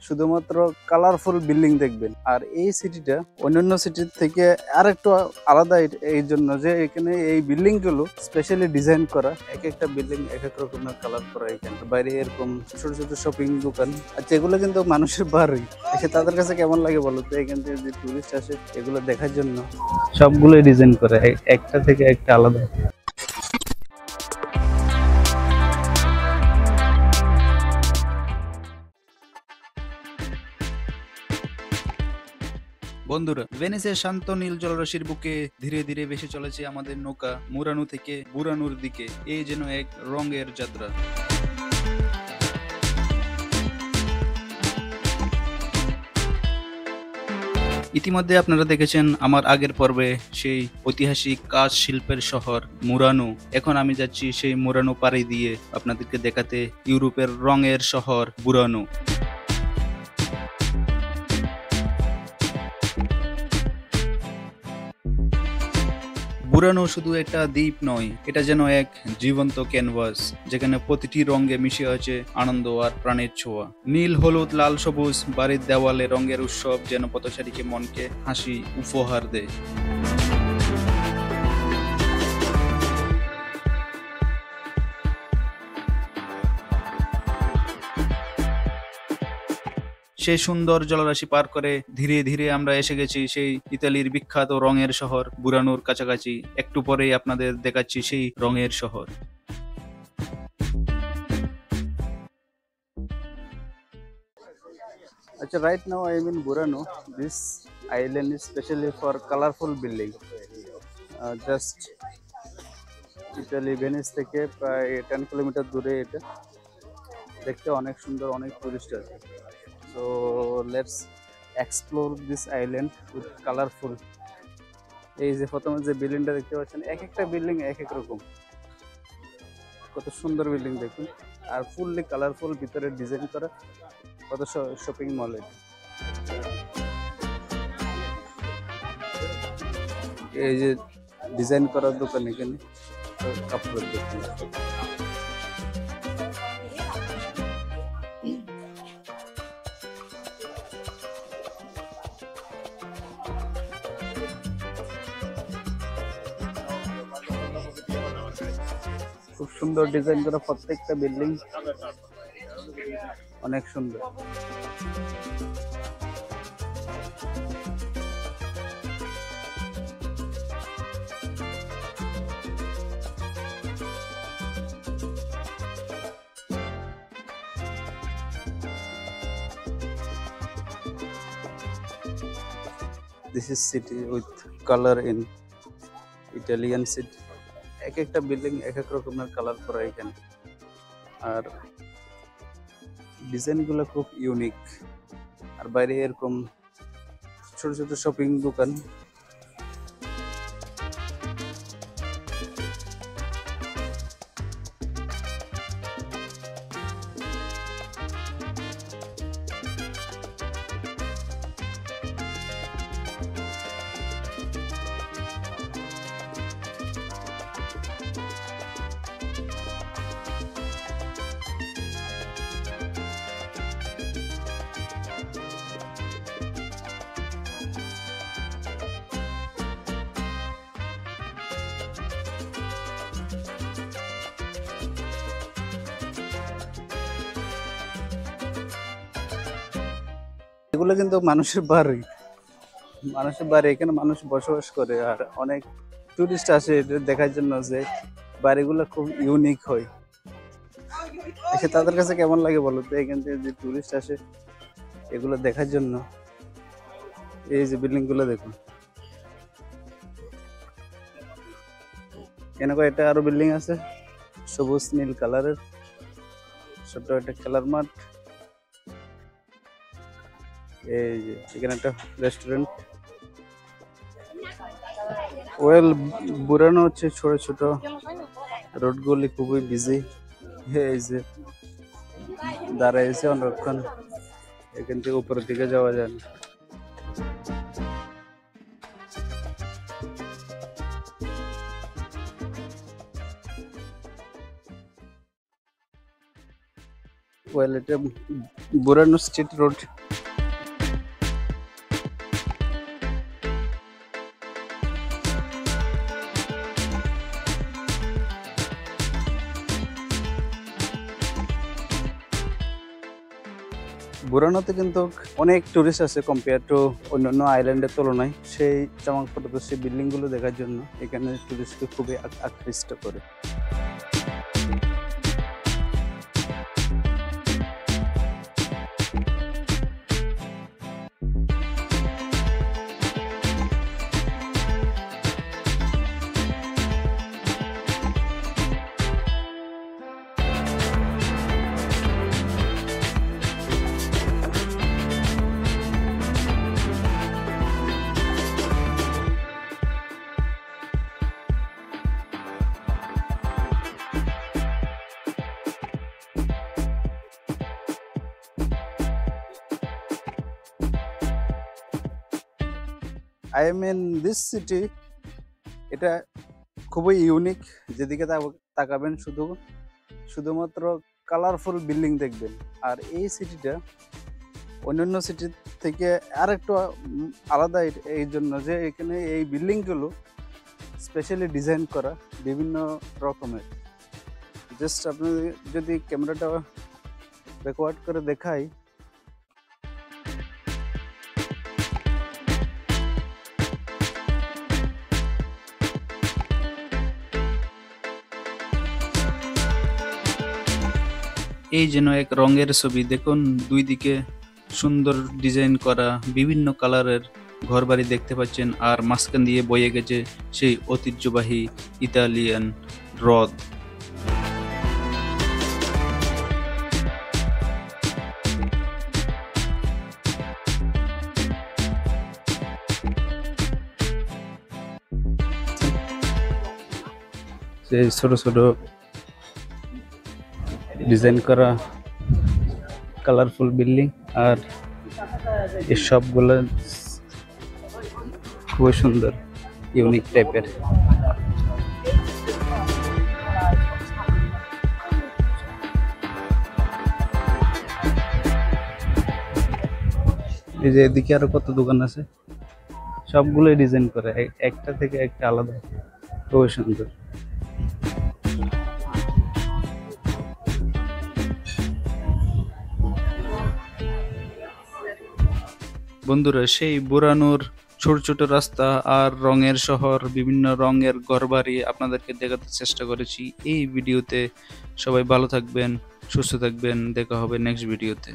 শুধুমাত্র colourful building দেখবেন। আর এই সিটিটা অন্যান্য সিটির থেকে আর একটু আলাদা এই জন্য যে এখানে এই বিল্ডিং গুলো স্পেশালি ডিজাইন করা, এক একটা বিল্ডিং এক এক রকমের কালার করা। এখানে বাইরে এরকম ছোট ছোট শপিং দোকান, আচ্ছা এগুলো কিন্তু মানুষের বাড়ি, তাদের কাছে কেমন লাগে বলো তো? এখান থেকে যে টুরিস্ট আসে এগুলো দেখার জন্য, সবগুলো ডিজাইন করা, একটা থেকে একটা আলাদা। বন্ধুরা, ভেনিসের শান্ত নীল জলরাশির বুকে ধীরে ধীরে ভেসে চলেছে আমাদের নৌকা মুরানো থেকে বুরানোর দিকে। এই যেন এক রঙের যাত্রা। ইতিমধ্যে আপনারা দেখেছেন আমার আগের পর্বে সেই ঐতিহাসিক কাঁচ শিল্পের শহর মুরানো। এখন আমি যাচ্ছি সেই মুরানো পাড়ি দিয়ে আপনাদেরকে দেখাতে ইউরোপের রঙের শহর বুরানো। বুরানো শুধু একটা দ্বীপ নয়, এটা যেন এক জীবন্ত ক্যানভাস, যেখানে প্রতিটি রঙে মিশে আছে আনন্দ আর প্রাণের ছোঁয়া। নীল, হলুদ, লাল, সবুজ বাড়ির দেওয়ালে রঙের উৎসব যেন পথচারীকে মনকে হাসি উপহার দেয়। সেই সুন্দর জলরাশি পার করে ধীরে ধীরে আমরা এসে গেছি সেই ইতালির বিখ্যাত রঙের শহর বুরানোর কাছাকাছি। একটু পরেই আপনাদের দেখাচ্ছি সেই রঙের শহর। আচ্ছা, right now I am in Burano. This island is specially for colorful building. Just Italy Venice থেকে প্রায় 10 কিলোমিটার দূরে। এটা দেখতে অনেক সুন্দর, অনেক টুরিস্ট আছে। So let's explore this island with colorful. এই যে প্রথমে যে বিল্ডিংটা দেখতে পাচ্ছেন, এক একটা বিল্ডিং এক এক রকম, কত সুন্দর বিল্ডিং দেখুন। আর ফুললি কালারফুল, ভিতরে ডিজাইন করা, কত শপিং মল। এই যে ডিজাইন করার দোকান, এখানে কাপড়ের দোকান। খুব সুন্দর ডিজাইন করা প্রত্যেকটা বিল্ডিং, অনেক সুন্দর। This is city with color in Italian city. এক একটা বিল্ডিং এক এক রকমের কালার করা এখানে, আর ডিজাইন গুলো খুব ইউনিক। আর বাইরে এরকম ছোট ছোট শপিং দোকান। এগুলো কিন্তু মানুষের বাড়ি, এখানে মানুষ বসবাস করে। আর অনেক টুরিস্ট আসে এটা দেখার জন্য যে বাড়িগুলো খুব ইউনিক হয়। তাদের কাছে কেমন লাগে বলো তো? এখান থেকে যে টুরিস্ট আসে এগুলো দেখার জন্য। এই যে বিল্ডিং গুলো দেখুন, কেন এটা আরো বিল্ডিং আছে সবুজ নীল কালারের। ছোট্ট একটা খেলার মাঠ। এই যে এখানে একটা রেস্টুরেন্ট। ওয়েল, বুরানো হচ্ছে ছোট ছোট রোডগুলি খুবই বিজি। এই যে দাঁড়াইছে অনেকক্ষণ, এখান থেকে উপরের দিকে যাওয়া যায় না। ওয়েল, এটা বুরানো স্ট্রিট রোড। বুরানোতে কিন্তু অনেক টুরিস্ট আছে কম্পেয়ার টু অন্যান্য আইল্যান্ডের তুলনায়। সেই চমকপ্রদ সেই বিল্ডিংগুলো দেখার জন্য এখানে টুরিস্টকে খুবই আকৃষ্ট করে। I am in this city. এটা খুবই ইউনিক, যেদিকে তাকাবেন শুধুমাত্র কালারফুল বিল্ডিং দেখবেন। আর এই সিটিটা অন্যান্য সিটি থেকে আর একটু আলাদা এই জন্য যে এখানে এই বিল্ডিংগুলো স্পেশালি ডিজাইন করা বিভিন্ন রকমের। জাস্ট আপনি যদি ক্যামেরাটা ব্যাকওয়ার্ড করে দেখাই, এই যেন এক রঙের ছবি। দেখুন দুই দিকে সুন্দর ডিজাইন করা বিভিন্ন কালারের ঘরবাড়ি দেখতে পাচ্ছেন, আর মাঝখান দিয়ে বয়ে গেছে সেই ঐতিহ্যবাহী ইতালিয়ান হ্রদ। সেই ছোট ছোট ডিজাইন করা কালারফুল বিল্ডিং, আর এই সবগুলো খুবই সুন্দর ইউনিক টাইপের। এই যে এদিকে আরো কত দোকান আছে, সবগুলোই ডিজাইন করা, একটা থেকে একটা আলাদা, খুবই সুন্দর। বন্ধুরা, সেই বুরানোর ছোট ছোট রাস্তা আর রঙের শহর, বিভিন্ন রঙের ঘরবাড়ি আপনাদেরকে দেখাতে চেষ্টা করেছি এই ভিডিওতে। সবাই ভালো থাকবেন, সুস্থ থাকবেন, দেখা হবে নেক্সট ভিডিওতে।